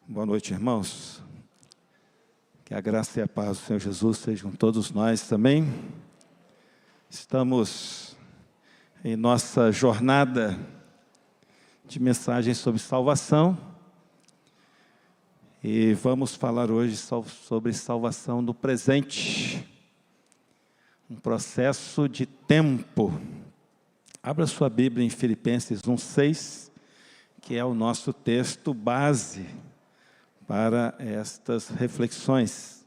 Boa noite, irmãos. Que a graça e a paz do Senhor Jesus sejam com todos nós também. Estamos em nossa jornada de mensagens sobre salvação. E vamos falar hoje sobre salvação no presente. Um processo de tempo. Abra sua Bíblia em Filipenses 1:6, que é o nosso texto base para estas reflexões.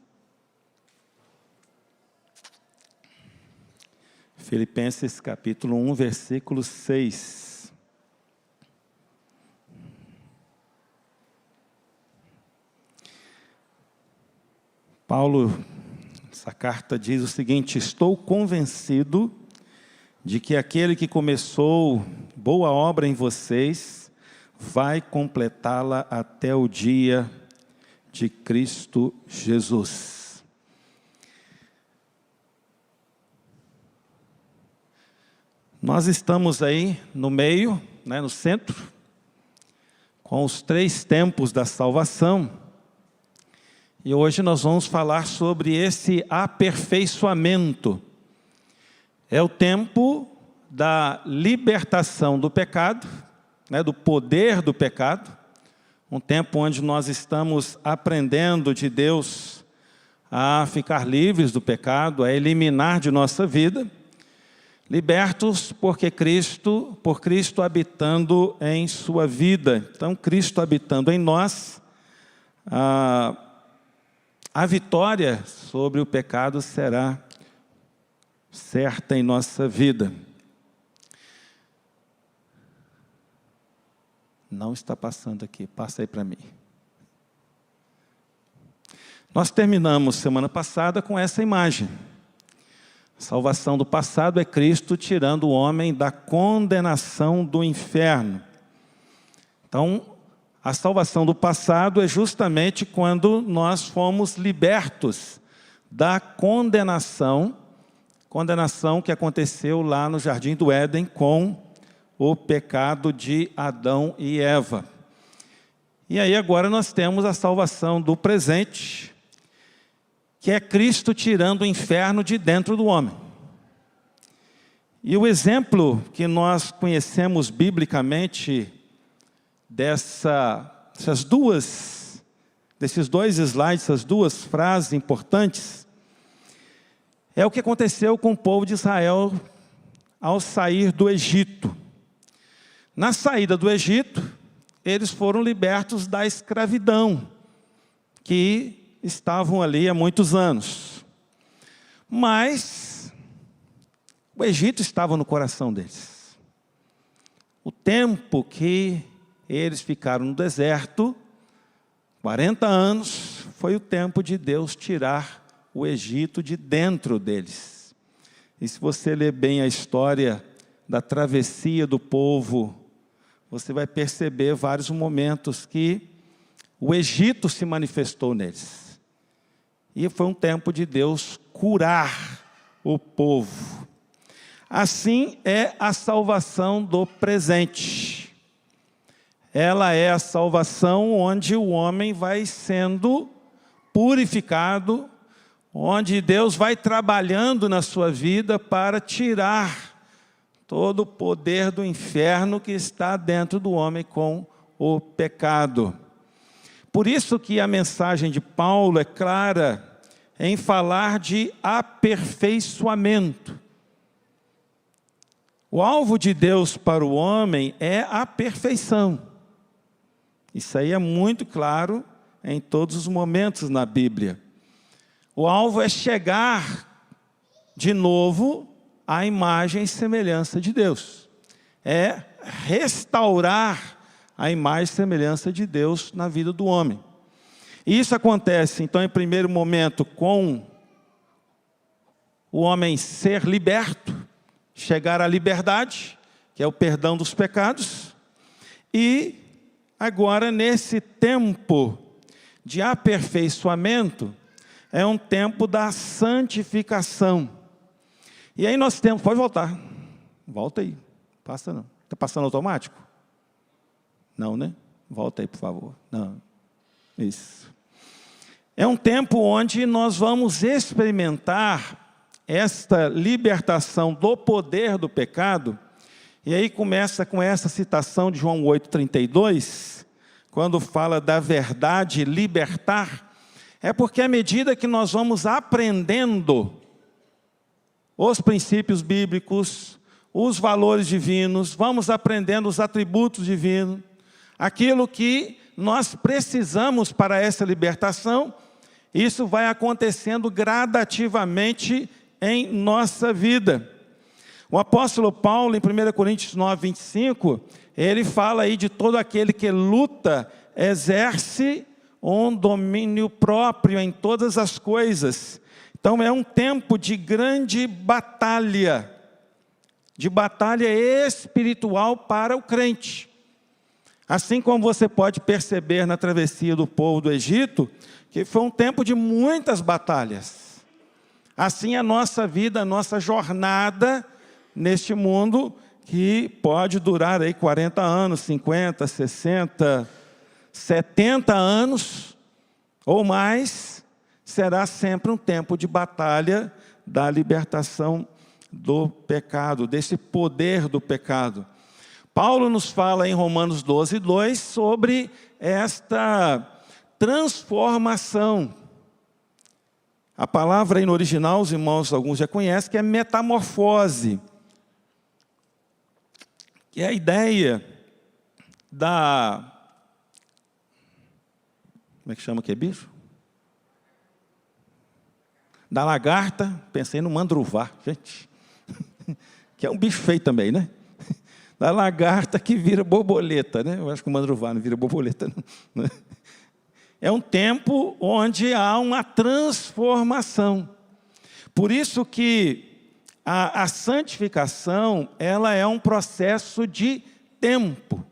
Filipenses capítulo 1, versículo 6. Paulo, essa carta diz o seguinte: estou convencido de que aquele que começou boa obra em vocês vai completá-la até o dia de Cristo Jesus. Nós estamos aí no meio, no centro, com os 3 tempos da salvação. E hoje nós vamos falar sobre esse aperfeiçoamento. É o tempo da libertação do pecado, do poder do pecado. Um tempo onde nós estamos aprendendo de Deus a ficar livres do pecado, a eliminar de nossa vida, libertos por Cristo habitando em sua vida. Então, Cristo habitando em nós, a vitória sobre o pecado será certa em nossa vida. Não está passando aqui, passa aí para mim. Nós terminamos semana passada com essa imagem. A salvação do passado é Cristo tirando o homem da condenação do inferno. Então, a salvação do passado é justamente quando nós fomos libertos da condenação que aconteceu lá no Jardim do Éden com o pecado de Adão e Eva. E aí agora nós temos a salvação do presente, que é Cristo tirando o inferno de dentro do homem. E o exemplo que nós conhecemos biblicamente desses 2 slides, essas 2 frases importantes, é o que aconteceu com o povo de Israel ao sair do Egito. Na saída do Egito, eles foram libertos da escravidão, que estavam ali há muitos anos. Mas o Egito estava no coração deles. O tempo que eles ficaram no deserto, 40 anos, foi o tempo de Deus tirar o Egito de dentro deles. E se você ler bem a história da travessia do povo, você vai perceber vários momentos que o Egito se manifestou neles. E foi um tempo de Deus curar o povo. Assim é a salvação do presente. Ela é a salvação onde o homem vai sendo purificado, onde Deus vai trabalhando na sua vida para tirar todo o poder do inferno que está dentro do homem com o pecado. Por isso que a mensagem de Paulo é clara em falar de aperfeiçoamento. O alvo de Deus para o homem é a perfeição. Isso aí é muito claro em todos os momentos na Bíblia. O alvo é chegar de novo à imagem e semelhança de Deus. É restaurar a imagem e semelhança de Deus na vida do homem. E isso acontece, então, em primeiro momento, com o homem ser liberto, chegar à liberdade, que é o perdão dos pecados. E agora, nesse tempo de aperfeiçoamento, é um tempo da santificação. E aí nós temos, pode voltar, volta aí, passa não, está passando automático? Não, né? Volta aí, por favor. Não. Isso. É um tempo onde nós vamos experimentar esta libertação do poder do pecado. E aí começa com essa citação de João 8,32, quando fala da verdade libertar. É porque à medida que nós vamos aprendendo os princípios bíblicos, os valores divinos, vamos aprendendo os atributos divinos, aquilo que nós precisamos para essa libertação, isso vai acontecendo gradativamente em nossa vida. O apóstolo Paulo, em 1 Coríntios 9, 25, ele fala aí de todo aquele que luta, exerce um domínio próprio em todas as coisas. Então é um tempo de grande batalha, de batalha espiritual para o crente. Assim como você pode perceber na travessia do povo do Egito, que foi um tempo de muitas batalhas. Assim a nossa vida, a nossa jornada neste mundo, que pode durar aí 40 anos, 50, 60, 70 anos ou mais, será sempre um tempo de batalha da libertação do pecado, desse poder do pecado. Paulo nos fala em Romanos 12, 2 sobre esta transformação. A palavra aí no original, os irmãos, alguns já conhecem, que é metamorfose. Que é a ideia da... Como é que chama que é bicho? Da lagarta, pensei no mandruvá, gente. Que é um bicho feio também, né? Da lagarta que vira borboleta, né? Eu acho que o mandruvá não vira borboleta, não. É um tempo onde há uma transformação. Por isso que a santificação, ela é um processo de tempo.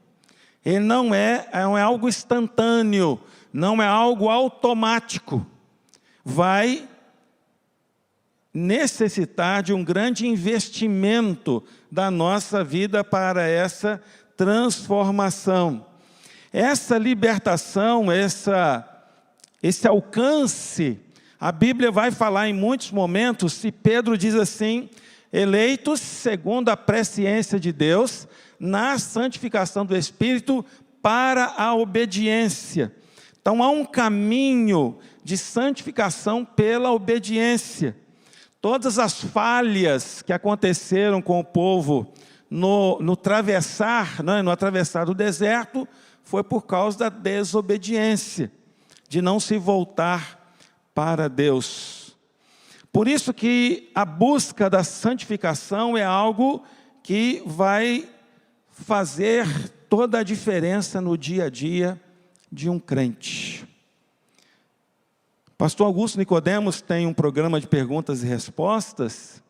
Ele não é algo instantâneo, não é algo automático. Vai necessitar de um grande investimento da nossa vida para essa transformação. Essa libertação, esse alcance, a Bíblia vai falar em muitos momentos, se Pedro diz assim, eleitos segundo a presciência de Deus, na santificação do Espírito para a obediência. Então há um caminho de santificação pela obediência. Todas as falhas que aconteceram com o povo no atravessar do deserto, foi por causa da desobediência, de não se voltar para Deus. Por isso que a busca da santificação é algo que vai fazer toda a diferença no dia a dia de um crente. Pastor Augusto Nicodemos tem um programa de perguntas e respostas,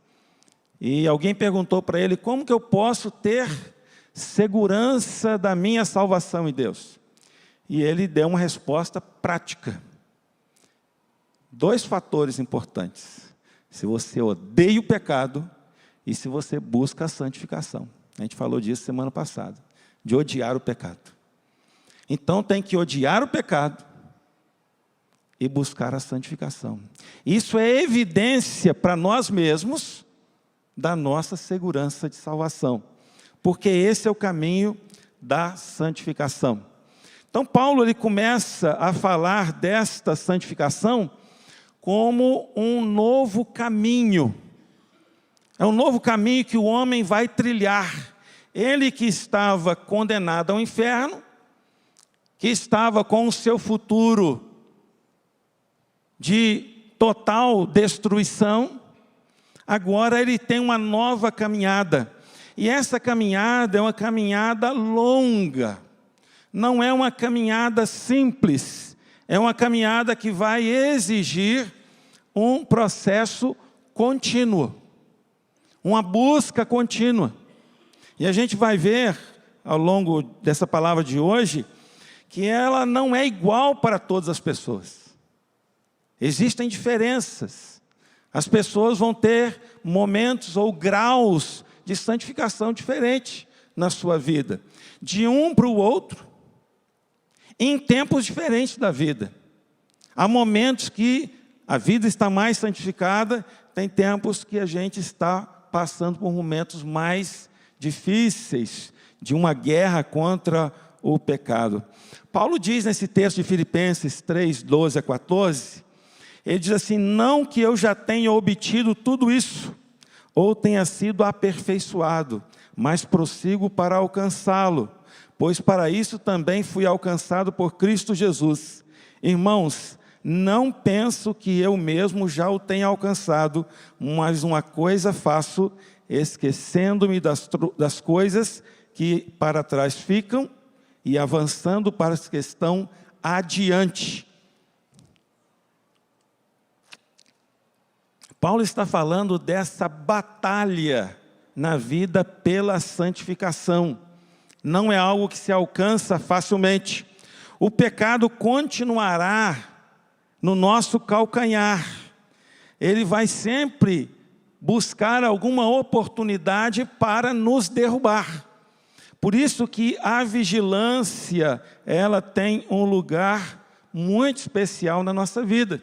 e alguém perguntou para ele, como que eu posso ter segurança da minha salvação em Deus? E ele deu uma resposta prática. 2 fatores importantes. Se você odeia o pecado e se você busca a santificação. A gente falou disso semana passada, de odiar o pecado. Então tem que odiar o pecado e buscar a santificação. Isso é evidência para nós mesmos da nossa segurança de salvação, porque esse é o caminho da santificação. Então Paulo ele começa a falar desta santificação como um novo caminho. É um novo caminho que o homem vai trilhar. Ele que estava condenado ao inferno, que estava com o seu futuro de total destruição, agora ele tem uma nova caminhada. E essa caminhada é uma caminhada longa. Não é uma caminhada simples. É uma caminhada que vai exigir um processo contínuo. Uma busca contínua. E a gente vai ver, ao longo dessa palavra de hoje, que ela não é igual para todas as pessoas. Existem diferenças. As pessoas vão ter momentos ou graus de santificação diferentes na sua vida. De um para o outro, em tempos diferentes da vida. Há momentos que a vida está mais santificada, tem tempos que a gente está passando por momentos mais difíceis, de uma guerra contra o pecado. Paulo diz nesse texto de Filipenses 3, 12 a 14, ele diz assim: não que eu já tenha obtido tudo isso, ou tenha sido aperfeiçoado, mas prossigo para alcançá-lo, pois para isso também fui alcançado por Cristo Jesus. Irmãos, não penso que eu mesmo já o tenha alcançado, mas uma coisa faço, esquecendo-me das coisas que para trás ficam e avançando para as que estão adiante. Paulo está falando dessa batalha na vida pela santificação. Não é algo que se alcança facilmente. O pecado continuará no nosso calcanhar. Ele vai sempre buscar alguma oportunidade para nos derrubar. Por isso que a vigilância, ela tem um lugar muito especial na nossa vida.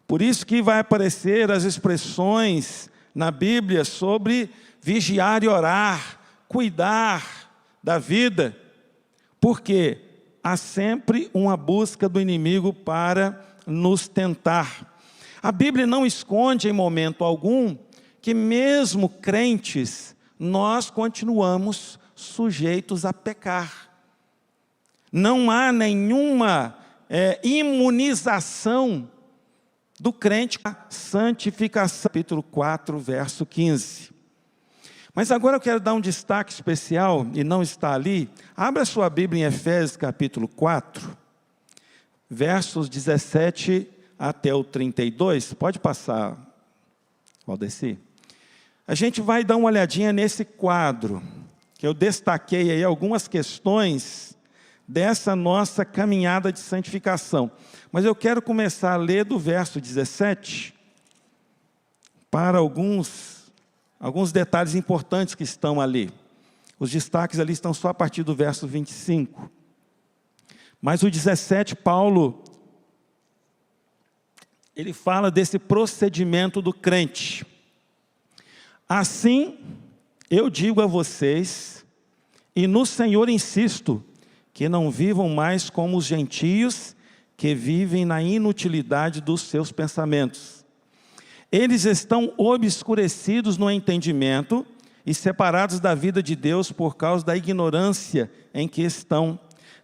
Por isso que vai aparecer as expressões na Bíblia sobre vigiar e orar, cuidar da vida, porque há sempre uma busca do inimigo para nos tentar. A Bíblia não esconde em momento algum que mesmo crentes, nós continuamos sujeitos a pecar. Não há nenhuma imunização do crente à santificação. Capítulo 4, verso 15. Mas agora eu quero dar um destaque especial, e não está ali. Abra sua Bíblia em Efésios capítulo 4, versos 17 até o 32. Pode passar, Valdeci. A gente vai dar uma olhadinha nesse quadro, que eu destaquei aí algumas questões dessa nossa caminhada de santificação. Mas eu quero começar a ler do verso 17 para alguns detalhes importantes que estão ali. Os destaques ali estão só a partir do verso 25. Mas o 17, Paulo, ele fala desse procedimento do crente. Assim, eu digo a vocês, e no Senhor insisto, que não vivam mais como os gentios, que vivem na inutilidade dos seus pensamentos. Eles estão obscurecidos no entendimento e separados da vida de Deus por causa da ignorância em que estão,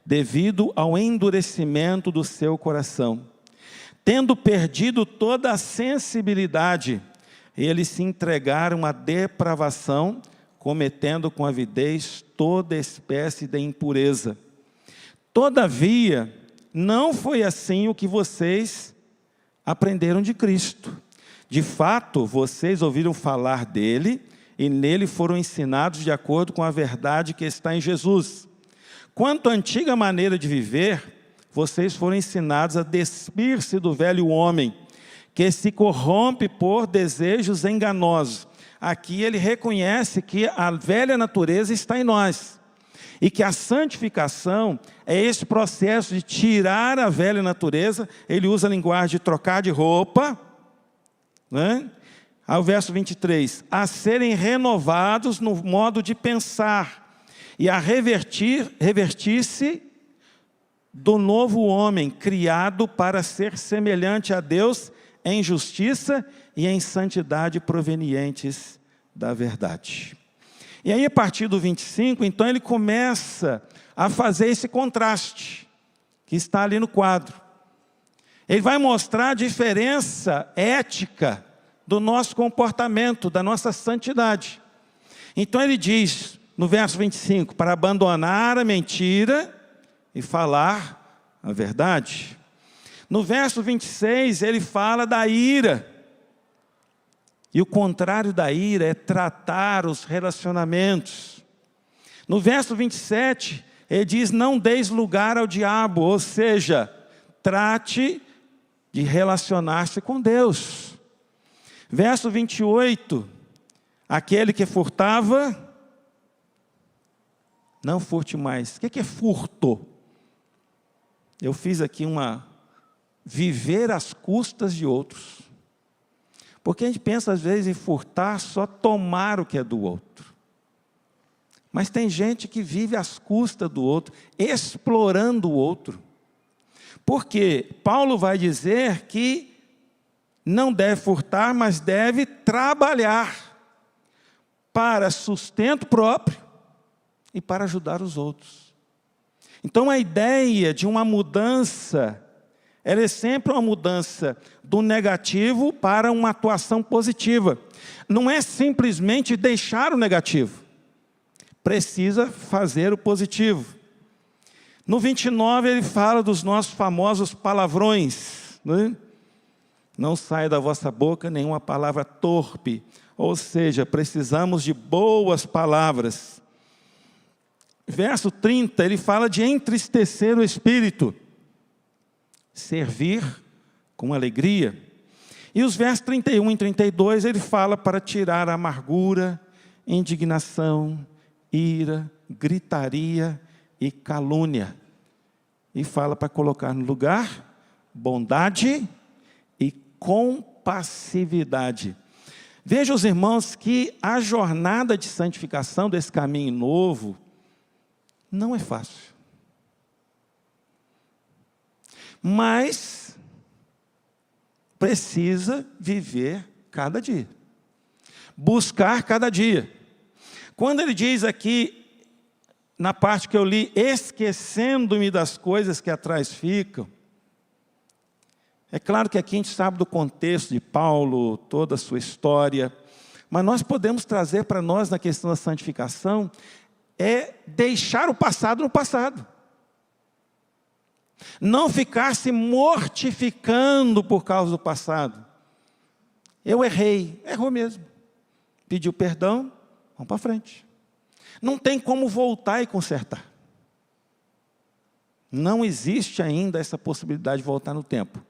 devido ao endurecimento do seu coração. Tendo perdido toda a sensibilidade, eles se entregaram à depravação, cometendo com avidez toda espécie de impureza. Todavia, não foi assim o que vocês aprenderam de Cristo. De fato, vocês ouviram falar dele e nele foram ensinados de acordo com a verdade que está em Jesus. Quanto à antiga maneira de viver, vocês foram ensinados a despir-se do velho homem, que se corrompe por desejos enganosos. Aqui ele reconhece que a velha natureza está em nós. E que a santificação é esse processo de tirar a velha natureza. Ele usa a linguagem de trocar de roupa, né? Ao verso 23, a serem renovados no modo de pensar e a revertir-se do novo homem, criado para ser semelhante a Deus em justiça e em santidade provenientes da verdade. E aí, a partir do 25, então, ele começa a fazer esse contraste, que está ali no quadro. Ele vai mostrar a diferença ética do nosso comportamento, da nossa santidade. Então, ele diz, no verso 25, para abandonar a mentira e falar a verdade. No verso 26, ele fala da ira. E o contrário da ira é tratar os relacionamentos. No verso 27, ele diz, não deis lugar ao diabo, ou seja, trate de relacionar-se com Deus. Verso 28, aquele que furtava, não furte mais. O que é furto? Eu fiz aqui viver às custas de outros. Porque a gente pensa às vezes em furtar, só tomar o que é do outro. Mas tem gente que vive às custas do outro, explorando o outro. Porque Paulo vai dizer que não deve furtar, mas deve trabalhar para sustento próprio e para ajudar os outros. Então a ideia de uma mudança, ela é sempre uma mudança do negativo para uma atuação positiva. Não é simplesmente deixar o negativo. Precisa fazer o positivo. No 29 ele fala dos nossos famosos palavrões, né? Não saia da vossa boca nenhuma palavra torpe. Ou seja, precisamos de boas palavras. Verso 30, ele fala de entristecer o espírito. Servir com alegria. E os versos 31 e 32, ele fala para tirar a amargura, indignação, ira, gritaria e calúnia. E fala para colocar no lugar bondade e compassividade. Veja, os irmãos, que a jornada de santificação desse caminho novo não é fácil. Mas precisa viver cada dia. Buscar cada dia. Quando ele diz aqui, na parte que eu li, esquecendo-me das coisas que atrás ficam, é claro que aqui a gente sabe do contexto de Paulo, toda a sua história, mas nós podemos trazer para nós na questão da santificação, é deixar o passado no passado. Não ficar se mortificando por causa do passado. Eu errei, errou mesmo. Pediu perdão, vamos para frente. Não tem como voltar e consertar. Não existe ainda essa possibilidade de voltar no tempo.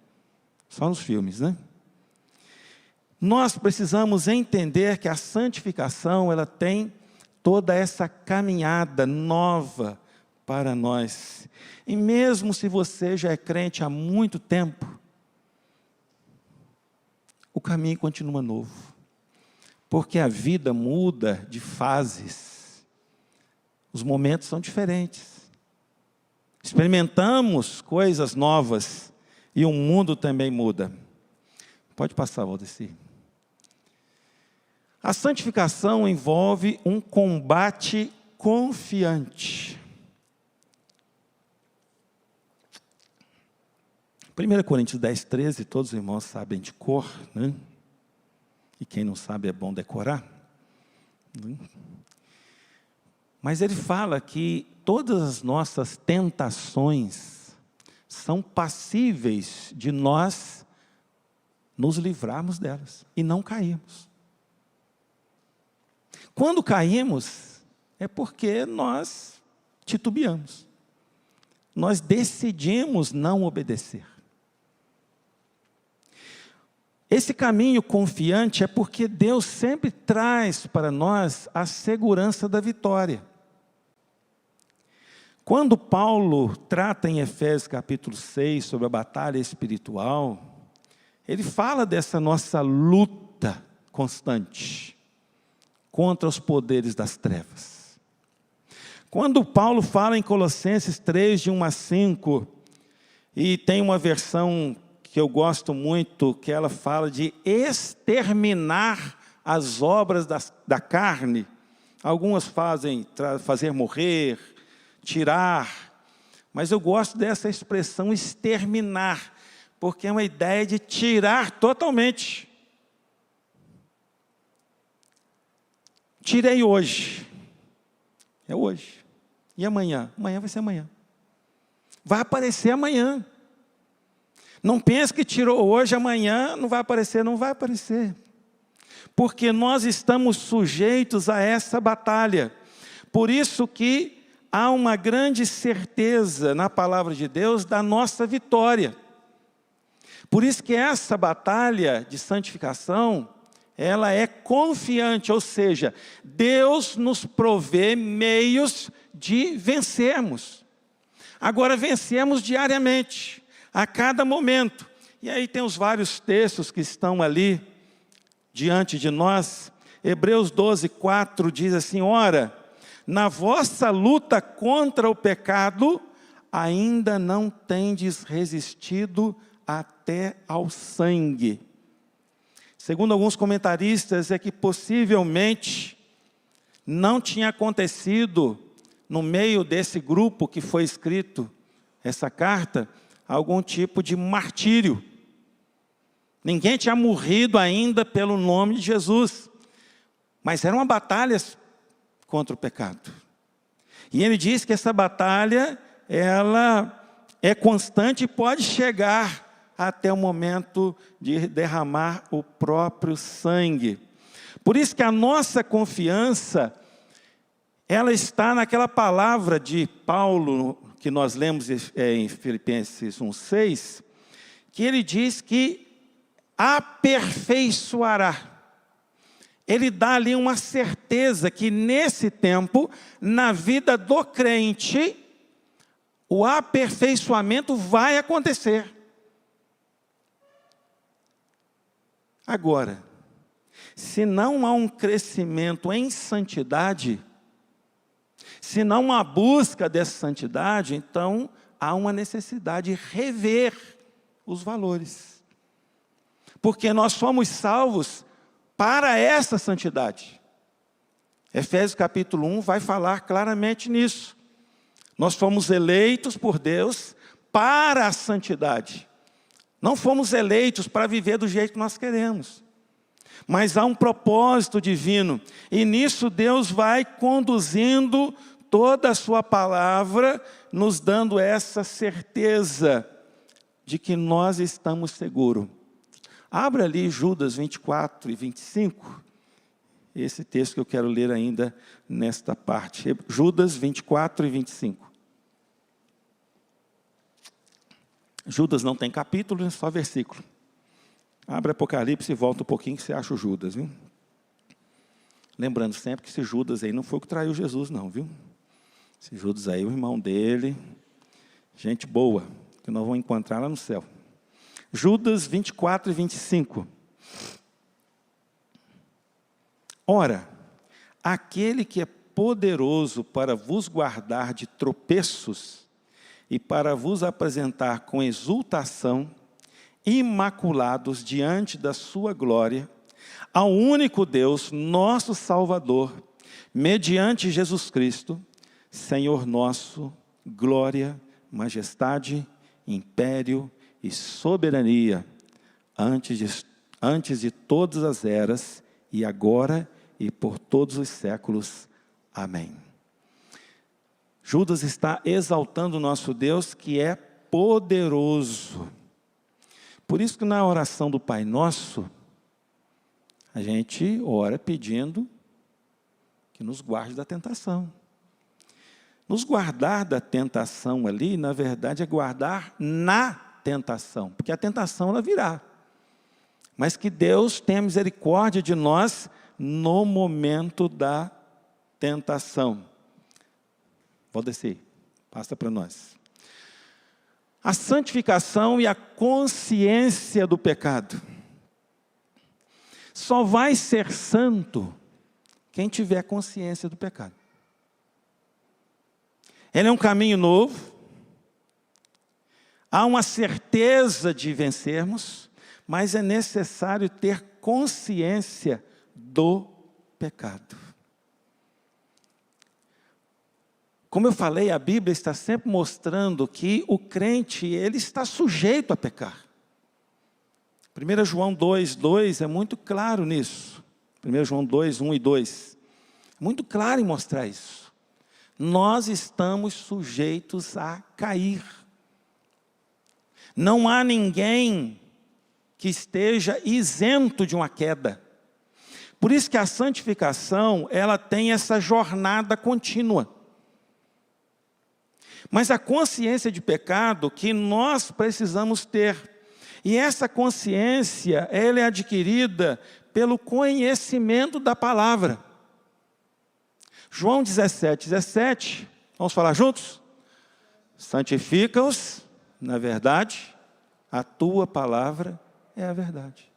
Só nos filmes, né? Nós precisamos entender que a santificação, ela tem toda essa caminhada nova para nós. E mesmo se você já é crente há muito tempo, o caminho continua novo. Porque a vida muda de fases. Os momentos são diferentes. Experimentamos coisas novas e o mundo também muda. Pode passar, Valdeci. A santificação envolve um combate confiante. 1 Coríntios 10, 13, todos os irmãos sabem de cor, né? E quem não sabe é bom decorar. Né? Mas ele fala que todas as nossas tentações são passíveis de nós nos livrarmos delas e não cairmos. Quando caímos, é porque nós titubeamos. Nós decidimos não obedecer. Esse caminho confiante é porque Deus sempre traz para nós a segurança da vitória. Quando Paulo trata em Efésios capítulo 6 sobre a batalha espiritual, ele fala dessa nossa luta constante contra os poderes das trevas. Quando Paulo fala em Colossenses 3, de 1 a 5, e tem uma versão que eu gosto muito, que ela fala de exterminar as obras da carne. Algumas fazem fazer morrer, tirar, mas eu gosto dessa expressão exterminar, porque é uma ideia de tirar totalmente. Tirei hoje, é hoje, e amanhã? Amanhã vai ser amanhã, vai aparecer amanhã. Não pense que tirou hoje, amanhã não vai aparecer, não vai aparecer, porque nós estamos sujeitos a essa batalha. Por isso que há uma grande certeza na palavra de Deus da nossa vitória. Por isso que essa batalha de santificação, ela é confiante, ou seja, Deus nos provê meios de vencermos. Agora vencemos diariamente, a cada momento. E aí tem os vários textos que estão ali diante de nós. Hebreus 12:4 diz assim: ora, na vossa luta contra o pecado, ainda não tendes resistido até ao sangue. Segundo alguns comentaristas, é que possivelmente não tinha acontecido no meio desse grupo que foi escrito essa carta, algum tipo de martírio. Ninguém tinha morrido ainda pelo nome de Jesus, mas era uma batalha contra o pecado. E ele diz que essa batalha, ela é constante e pode chegar até o momento de derramar o próprio sangue. Por isso que a nossa confiança, ela está naquela palavra de Paulo, que nós lemos em Filipenses 1:6, que ele diz que aperfeiçoará. Ele dá ali uma certeza que nesse tempo, na vida do crente, o aperfeiçoamento vai acontecer. Agora, se não há um crescimento em santidade, se não há busca dessa santidade, então há uma necessidade de rever os valores. Porque nós fomos salvos para essa santidade. Efésios capítulo 1 vai falar claramente nisso. Nós fomos eleitos por Deus para a santidade. Não fomos eleitos para viver do jeito que nós queremos. Mas há um propósito divino. E nisso Deus vai conduzindo toda a sua palavra, nos dando essa certeza de que nós estamos seguros. Abra ali Judas 24 e 25. Esse texto que eu quero ler ainda nesta parte. Judas 24 e 25. Judas não tem capítulo, é só versículo. Abre Apocalipse e volta um pouquinho que você acha o Judas, viu? Lembrando sempre que esse Judas aí não foi o que traiu Jesus, não, viu? Esse Judas aí, o irmão dele, gente boa, que nós vamos encontrar lá no céu. Judas 24 e 25. Ora, aquele que é poderoso para vos guardar de tropeços e para vos apresentar com exultação, imaculados diante da sua glória, ao único Deus, nosso Salvador, mediante Jesus Cristo, Senhor nosso, glória, majestade, império e soberania, antes de todas as eras, e agora e por todos os séculos. Amém. Judas está exaltando o nosso Deus, que é poderoso. Por isso que na oração do Pai Nosso, a gente ora pedindo que nos guarde da tentação. Nos guardar da tentação ali, na verdade, é guardar na tentação, porque a tentação ela virá. Mas que Deus tenha misericórdia de nós no momento da tentação. Pode descer, passa para nós. A santificação e a consciência do pecado. Só vai ser santo quem tiver consciência do pecado. Ele é um caminho novo. Há uma certeza de vencermos, mas é necessário ter consciência do pecado. Como eu falei, a Bíblia está sempre mostrando que o crente, ele está sujeito a pecar. 1 João 2:2 é muito claro nisso. 1 João 2:1 e 2. É muito claro em mostrar isso. Nós estamos sujeitos a cair. Não há ninguém que esteja isento de uma queda. Por isso que a santificação, ela tem essa jornada contínua. Mas a consciência de pecado que nós precisamos ter. E essa consciência, ela é adquirida pelo conhecimento da palavra. João 17:17, vamos falar juntos? Santifica-os na verdade, a tua palavra é a verdade.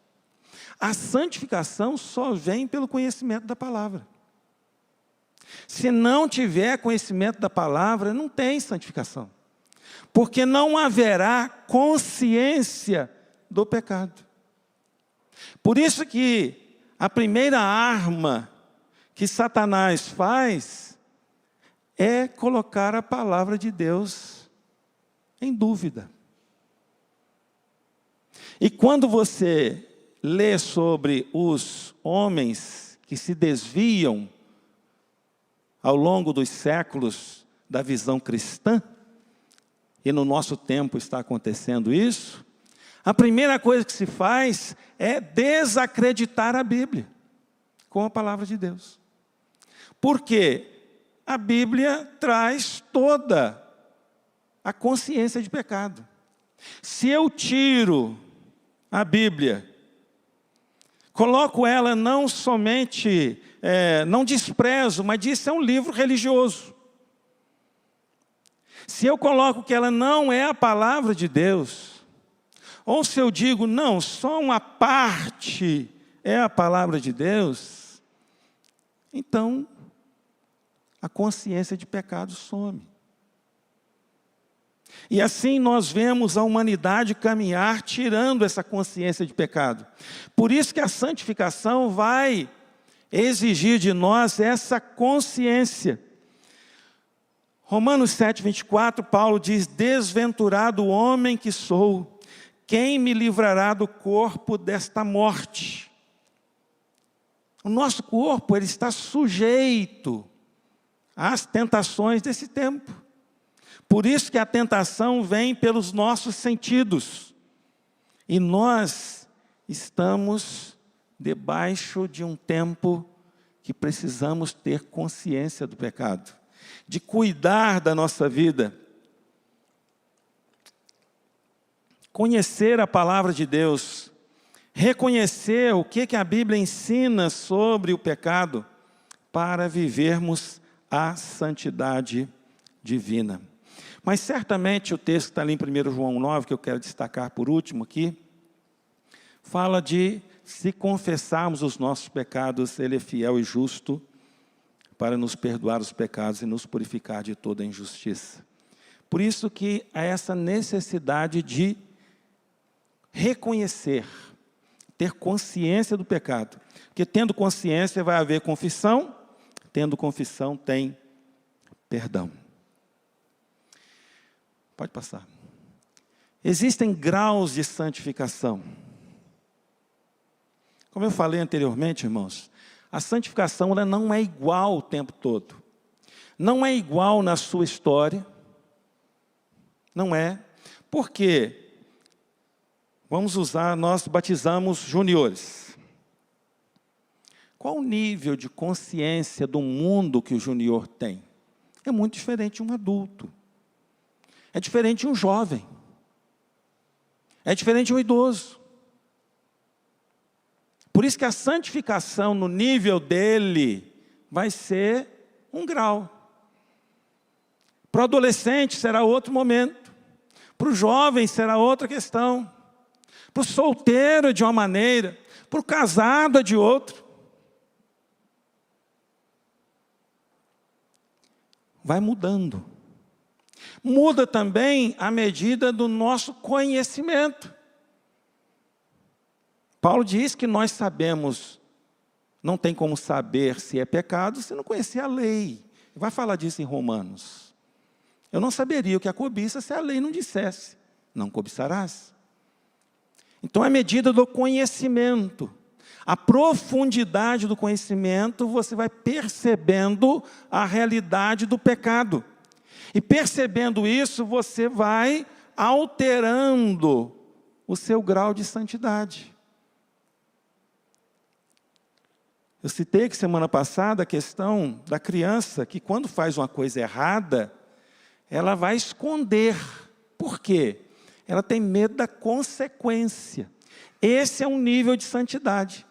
A santificação só vem pelo conhecimento da palavra. Se não tiver conhecimento da palavra, não tem santificação. Porque não haverá consciência do pecado. Por isso que a primeira arma que Satanás faz é colocar a palavra de Deus em dúvida. E quando você lê sobre os homens que se desviam ao longo dos séculos da visão cristã, e no nosso tempo está acontecendo isso, a primeira coisa que se faz é desacreditar a Bíblia com a palavra de Deus. Porque a Bíblia traz toda a consciência de pecado. Se eu tiro a Bíblia, coloco ela não somente, não desprezo, mas isso é um livro religioso. Se eu coloco que ela não é a palavra de Deus, ou se eu digo, não, só uma parte é a palavra de Deus, então a consciência de pecado some. E assim nós vemos a humanidade caminhar tirando essa consciência de pecado. Por isso que a santificação vai exigir de nós essa consciência. Romanos 7:24, Paulo diz: desventurado o homem que sou, quem me livrará do corpo desta morte? O nosso corpo, ele está sujeito às tentações desse tempo. Por isso que a tentação vem pelos nossos sentidos. E nós estamos debaixo de um tempo que precisamos ter consciência do pecado, de cuidar da nossa vida, conhecer a palavra de Deus, reconhecer o que a Bíblia ensina sobre o pecado, para vivermos a santidade divina. Mas certamente o texto que está ali em 1 João 9, que eu quero destacar por último aqui, fala de se confessarmos os nossos pecados, Ele é fiel e justo para nos perdoar os pecados e nos purificar de toda injustiça. Por isso que há essa necessidade de reconhecer, ter consciência do pecado. Porque tendo consciência vai haver confissão, tendo confissão tem perdão. Pode passar. Existem graus de santificação. Como eu falei anteriormente, irmãos, a santificação ela não é igual o tempo todo. Não é igual na sua história. Não é. Por quê? Nós batizamos juniores. Qual o nível de consciência do mundo que o junior tem? É muito diferente de um adulto. É diferente de um jovem. É diferente de um idoso. Por isso que a santificação no nível dele vai ser um grau. Para o adolescente será outro momento. Para o jovem será outra questão. Para o solteiro é de uma maneira. Para o casado é de outra. Vai mudando. Muda também a medida do nosso conhecimento. Paulo diz que nós sabemos, não tem como saber se é pecado se não conhecer a lei. Vai falar disso em Romanos. Eu não saberia o que é cobiça se a lei não dissesse, não cobiçarás. Então é a medida do conhecimento. A profundidade do conhecimento, você vai percebendo a realidade do pecado. E percebendo isso, você vai alterando o seu grau de santidade. Eu citei que semana passada a questão da criança, que quando faz uma coisa errada, ela vai esconder. Por quê? Ela tem medo da consequência. Esse é um nível de santidade.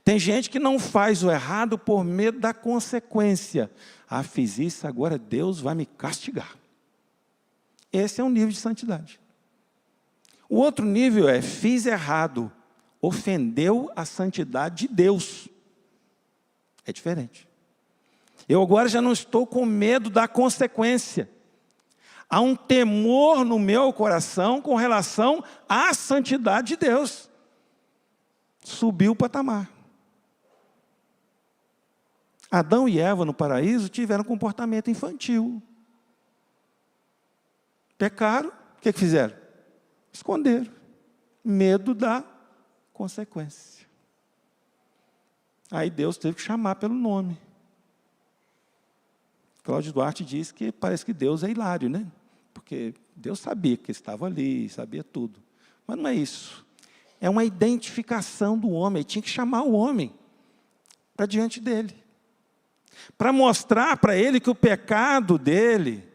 Tem gente que não faz o errado por medo da consequência. Ah, fiz isso, agora Deus vai me castigar. Esse é um nível de santidade. O outro nível é: fiz errado, ofendeu a santidade de Deus. É diferente. Eu agora já não estou com medo da consequência. Há um temor no meu coração com relação à santidade de Deus. Subiu o patamar. Adão e Eva no paraíso tiveram comportamento infantil. Pecaram, o que fizeram? Esconderam. Medo da consequência. Aí Deus teve que chamar pelo nome. Cláudio Duarte diz que parece que Deus é hilário, né? Porque Deus sabia que estava ali, sabia tudo. Mas não é isso. É uma identificação do homem. Ele tinha que chamar o homem para diante dele. Para mostrar para ele que o pecado dele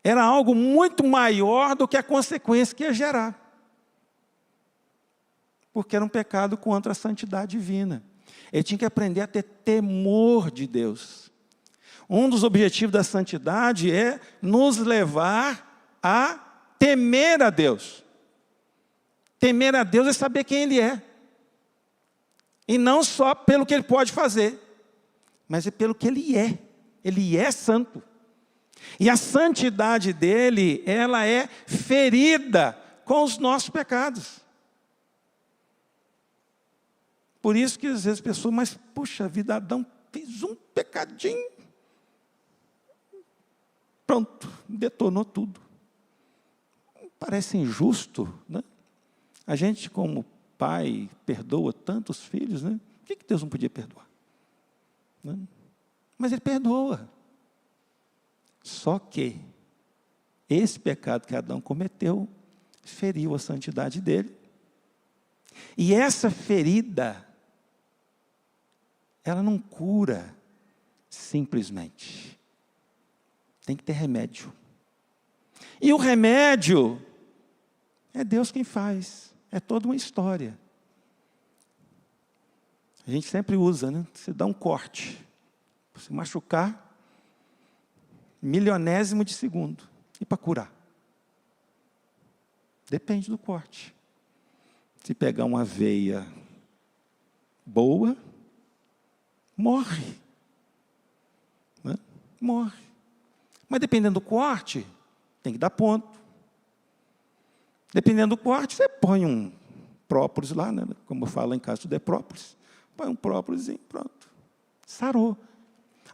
era algo muito maior do que a consequência que ia gerar. Porque era um pecado contra a santidade divina. Ele tinha que aprender a ter temor de Deus. Um dos objetivos da santidade é nos levar a temer a Deus. Temer a Deus é saber quem Ele é. E não só pelo que Ele pode fazer, mas é pelo que Ele é. Ele é santo. E a santidade dEle, ela é ferida com os nossos pecados. Por isso que às vezes as pessoas, mas puxa vida, Adão fez um pecadinho. Pronto, detonou tudo. Parece injusto, né? A gente, como pai, perdoa tantos filhos, né? Por que Deus não podia perdoar? Né? Mas Ele perdoa. Só que esse pecado que Adão cometeu feriu a santidade dele. E essa ferida, ela não cura simplesmente. Tem que ter remédio. E o remédio é Deus quem faz. É toda uma história. A gente sempre usa, né? Você dá um corte. Você machucar, milionésimo de segundo. E para curar? Depende do corte. Se pegar uma veia boa, morre. Né? Morre. Mas dependendo do corte, tem que dar ponto. Dependendo do corte, você põe um própolis lá, né? Como eu falo em casa, tudo é própolis. Põe um própolisinho, pronto. Sarou.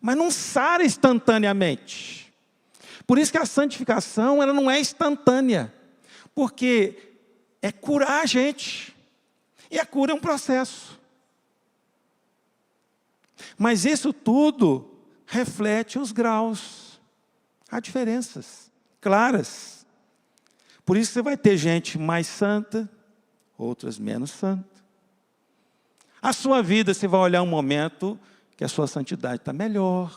Mas não sara instantaneamente. Por isso que a santificação, ela não é instantânea. Porque é curar a gente. E a cura é um processo. Mas isso tudo reflete os graus. Há diferenças claras. Por isso você vai ter gente mais santa, outras menos santa. A sua vida, você vai olhar um momento que a sua santidade está melhor,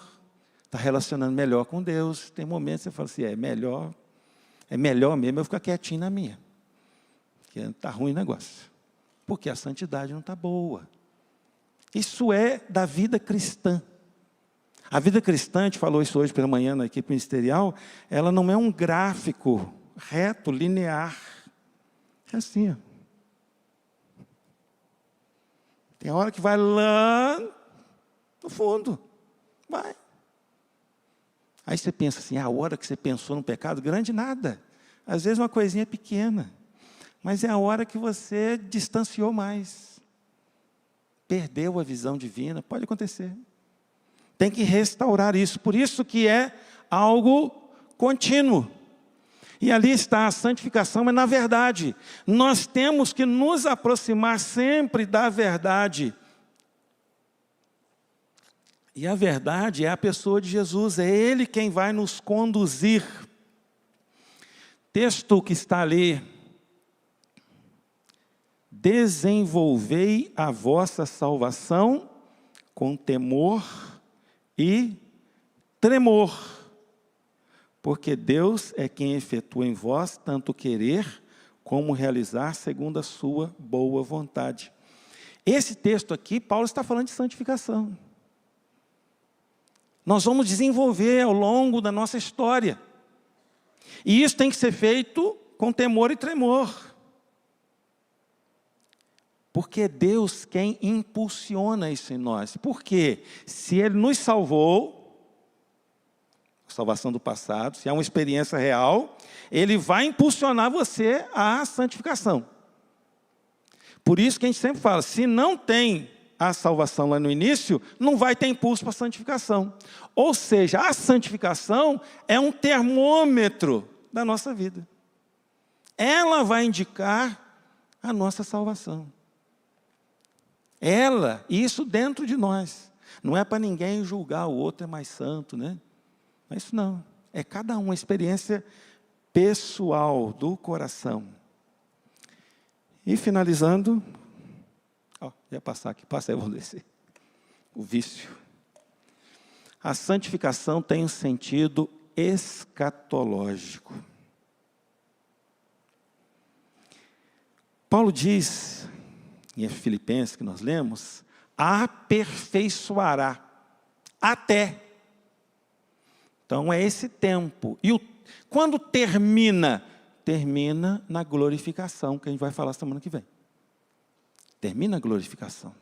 está relacionando melhor com Deus. Tem momentos que você fala assim, é melhor mesmo eu ficar quietinho na minha. Porque está ruim o negócio. Porque a santidade não está boa. Isso é da vida cristã. A vida cristã, a gente falou isso hoje pela manhã na equipe ministerial, ela não é um gráfico reto, linear. É assim, ó. Tem hora que vai lá no fundo. Vai. Aí você pensa assim, a hora que você pensou no pecado grande, nada. Às vezes uma coisinha pequena. Mas é a hora que você distanciou mais. Perdeu a visão divina. Pode acontecer. Tem que restaurar isso. Por isso que é algo contínuo. E ali está a santificação, mas na verdade, nós temos que nos aproximar sempre da verdade. E a verdade é a pessoa de Jesus, é Ele quem vai nos conduzir. Texto que está ali. Desenvolvei a vossa salvação com temor e tremor, porque Deus é quem efetua em vós tanto querer como realizar segundo a sua boa vontade. Esse texto aqui, Paulo está falando de santificação. Nós vamos desenvolver ao longo da nossa história. E isso tem que ser feito com temor e tremor. Porque é Deus quem impulsiona isso em nós. Porque se Ele nos salvou, a salvação do passado, se é uma experiência real, Ele vai impulsionar você à santificação. Por isso que a gente sempre fala, se não tem a salvação lá no início, não vai ter impulso para a santificação. Ou seja, a santificação é um termômetro da nossa vida. Ela vai indicar a nossa salvação. Ela, isso dentro de nós. Não é para ninguém julgar o outro é mais santo, né? Mas isso não. É cada um, uma experiência pessoal do coração. E finalizando, ia passar aqui, passa aí, vou descer. O vício. A santificação tem um sentido escatológico. Paulo diz, em Filipenses que nós lemos, aperfeiçoará até. Então é esse tempo. E quando termina? Termina na glorificação, que a gente vai falar semana que vem. Termina a glorificação.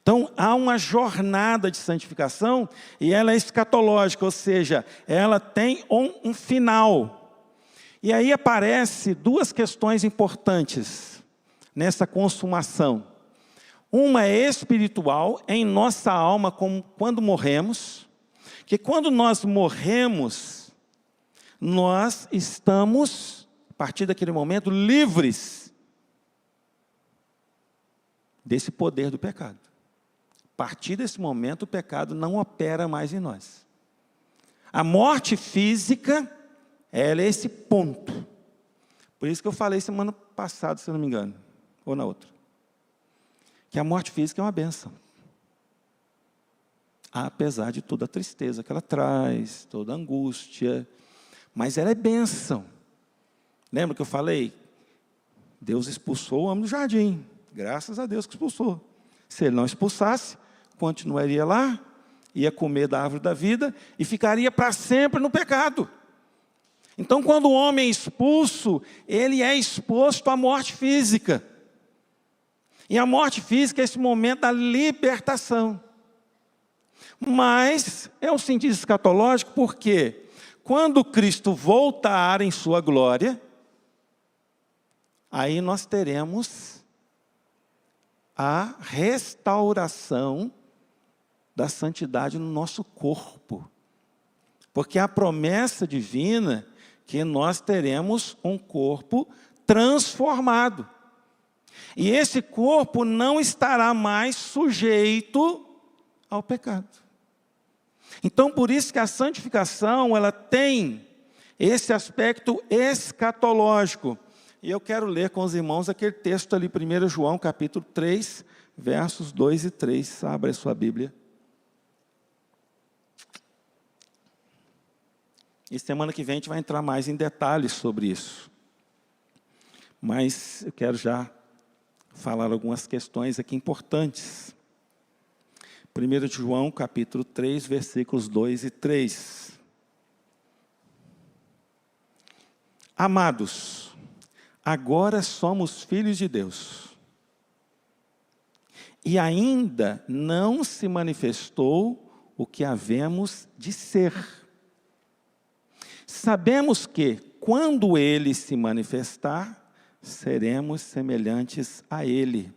Então, há uma jornada de santificação e ela é escatológica, ou seja, ela tem um final. E aí aparecem duas questões importantes nessa consumação. Uma é espiritual, em nossa alma, como quando morremos, que quando nós morremos, nós estamos, a partir daquele momento, livres desse poder do pecado. A partir desse momento, o pecado não opera mais em nós. A morte física, ela é esse ponto. Por isso que eu falei semana passada, se eu não me engano, ou na outra, que a morte física é uma bênção. Apesar de toda a tristeza que ela traz, toda a angústia, mas ela é bênção. Lembra que eu falei? Deus expulsou o homem do jardim. Graças a Deus que expulsou. Se Ele não expulsasse, continuaria lá, ia comer da árvore da vida e ficaria para sempre no pecado. Então, quando o homem é expulso, ele é exposto à morte física. E a morte física é esse momento da libertação. Mas é um sentido escatológico porque quando Cristo voltar em sua glória, aí nós teremos a restauração da santidade no nosso corpo. Porque a promessa divina que nós teremos um corpo transformado. E esse corpo não estará mais sujeito ao pecado. Então, por isso que a santificação, ela tem esse aspecto escatológico. E eu quero ler com os irmãos aquele texto ali, 1 João, capítulo 3, versos 2 e 3. Abra a sua Bíblia. E semana que vem a gente vai entrar mais em detalhes sobre isso. Mas eu quero já falar algumas questões aqui importantes. 1 João, capítulo 3, versículos 2 e 3. Amados, agora somos filhos de Deus. E ainda não se manifestou o que havemos de ser. Sabemos que, quando Ele se manifestar, seremos semelhantes a Ele,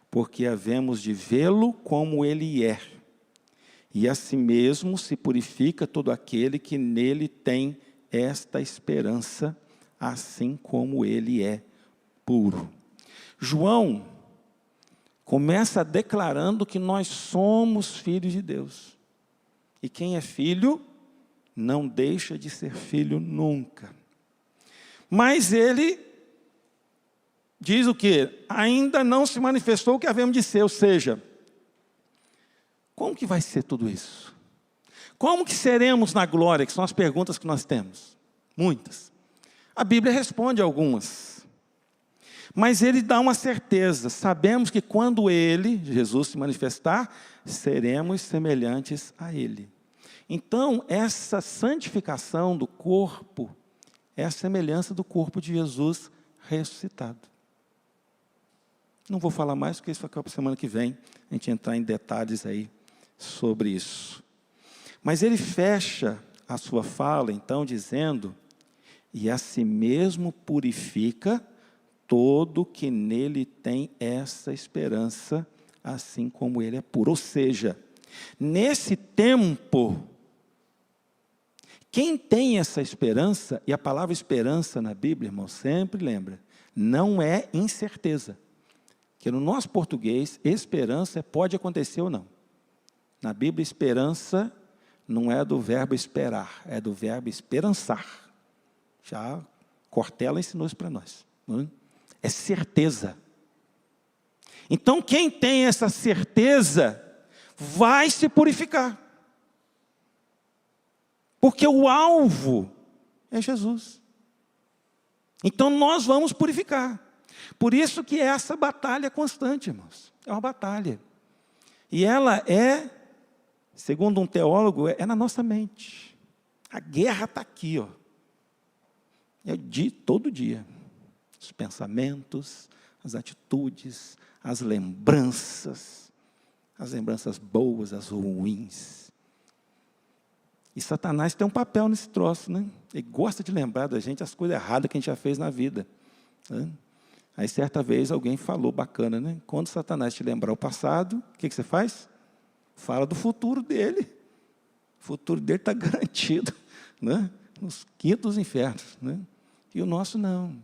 porque havemos de vê-lo como Ele é. E assim mesmo se purifica todo aquele que nele tem esta esperança, assim como Ele é puro. João começa declarando que nós somos filhos de Deus. E quem é filho não deixa de ser filho nunca. Mas ele diz o quê? Ainda não se manifestou o que havemos de ser, ou seja, como que vai ser tudo isso? Como que seremos na glória? Que são as perguntas que nós temos. Muitas. A Bíblia responde algumas. Mas ele dá uma certeza. Sabemos que quando Ele, Jesus, se manifestar, seremos semelhantes a Ele. Então, essa santificação do corpo, é a semelhança do corpo de Jesus ressuscitado. Não vou falar mais, porque isso vai ficar para a semana que vem, a gente entrar em detalhes aí sobre isso. Mas ele fecha a sua fala, então, dizendo: e a si mesmo purifica todo que nele tem essa esperança, assim como ele é puro. Ou seja, nesse tempo, quem tem essa esperança, e a palavra esperança na Bíblia, irmão, sempre lembra, não é incerteza. Que no nosso português, esperança pode acontecer ou não. Na Bíblia, esperança não é do verbo esperar, é do verbo esperançar. Já Cortella ensinou isso para nós. É certeza. Então, quem tem essa certeza, vai se purificar. Porque o alvo é Jesus. Então, nós vamos purificar. Por isso que é essa batalha constante, irmãos. É uma batalha. E ela é, segundo um teólogo, é na nossa mente. A guerra está aqui, ó. É todo dia. Os pensamentos, as atitudes, as lembranças boas, as ruins. E Satanás tem um papel nesse troço, né? Ele gosta de lembrar da gente as coisas erradas que a gente já fez na vida, né? Aí, certa vez, alguém falou, bacana, né? Quando Satanás te lembrar o passado, o que você faz? Fala do futuro dele. O futuro dele está garantido, né? Nos quintos dos infernos, né? E o nosso não.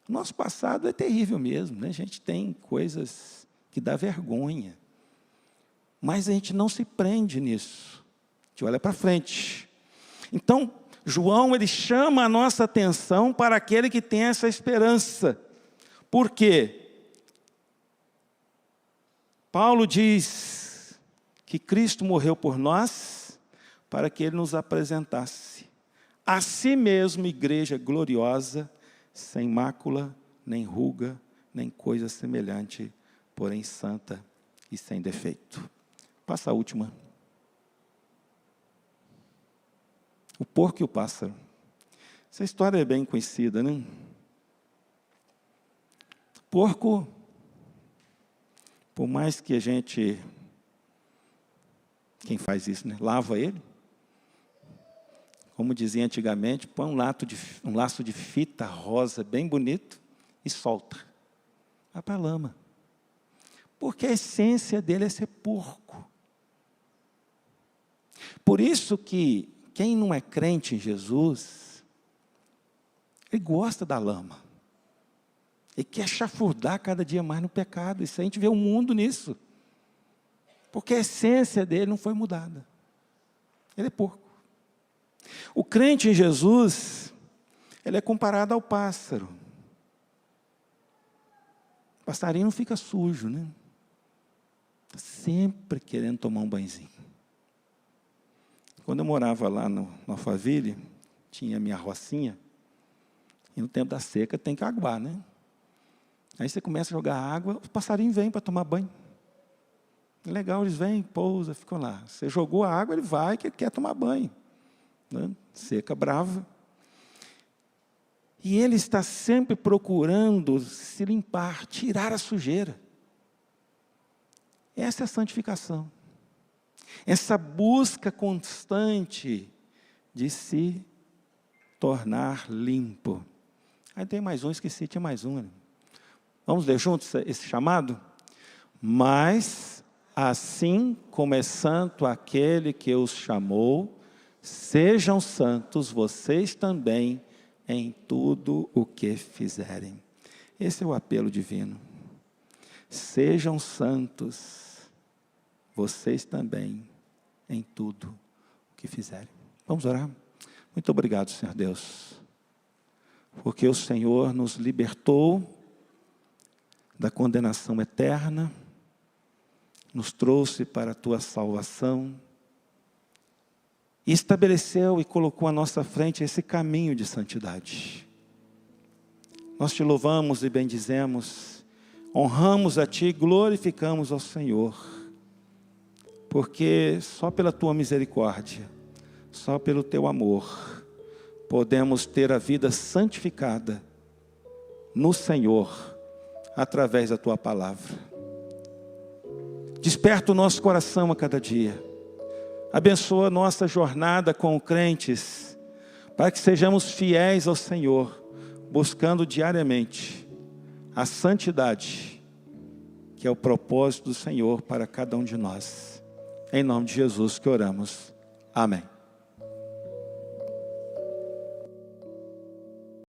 O nosso passado é terrível mesmo, né? A gente tem coisas que dá vergonha. Mas a gente não se prende nisso. A gente olha para frente. Então, João, ele chama a nossa atenção para aquele que tem essa esperança. Por quê? Paulo diz que Cristo morreu por nós para que Ele nos apresentasse a si mesmo igreja gloriosa, sem mácula, nem ruga, nem coisa semelhante, porém santa e sem defeito. Passa a última. O porco e o pássaro. Essa história é bem conhecida, né? Porco, por mais que a gente, quem faz isso, né? Lava ele, como dizia antigamente, põe um laço de fita rosa bem bonito e solta. Vai para a lama. Porque a essência dele é ser porco. Por isso que quem não é crente em Jesus, ele gosta da lama. Ele quer chafurdar cada dia mais no pecado. Isso a gente vê o mundo nisso. Porque a essência dele não foi mudada. Ele é porco. O crente em Jesus, ele é comparado ao pássaro. O passarinho não fica sujo, né? Sempre querendo tomar um banhozinho. Quando eu morava lá no Alphaville, tinha minha rocinha. E no tempo da seca tem que aguar, né? Aí você começa a jogar água, os passarinhos vêm para tomar banho. Legal, eles vêm, pousam, ficam lá. Você jogou a água, ele vai, que ele quer tomar banho. Né? Seca, brava. E ele está sempre procurando se limpar, tirar a sujeira. Essa é a santificação. Essa busca constante de se tornar limpo. Aí tem mais um, esqueci, tinha mais um. Né? Vamos ler juntos esse chamado? Mas, assim como é santo aquele que os chamou, sejam santos vocês também em tudo o que fizerem. Esse é o apelo divino. Sejam santos vocês também em tudo o que fizerem. Vamos orar? Muito obrigado, Senhor Deus, porque o Senhor nos libertou da condenação eterna, nos trouxe para a Tua salvação, e estabeleceu e colocou à nossa frente esse caminho de santidade. Nós Te louvamos e bendizemos, honramos a Ti, glorificamos ao Senhor, porque só pela Tua misericórdia, só pelo Teu amor, podemos ter a vida santificada no Senhor, através da Tua palavra. Desperta o nosso coração a cada dia. Abençoa a nossa jornada com crentes, para que sejamos fiéis ao Senhor, buscando diariamente a santidade, que é o propósito do Senhor para cada um de nós. Em nome de Jesus que oramos. Amém.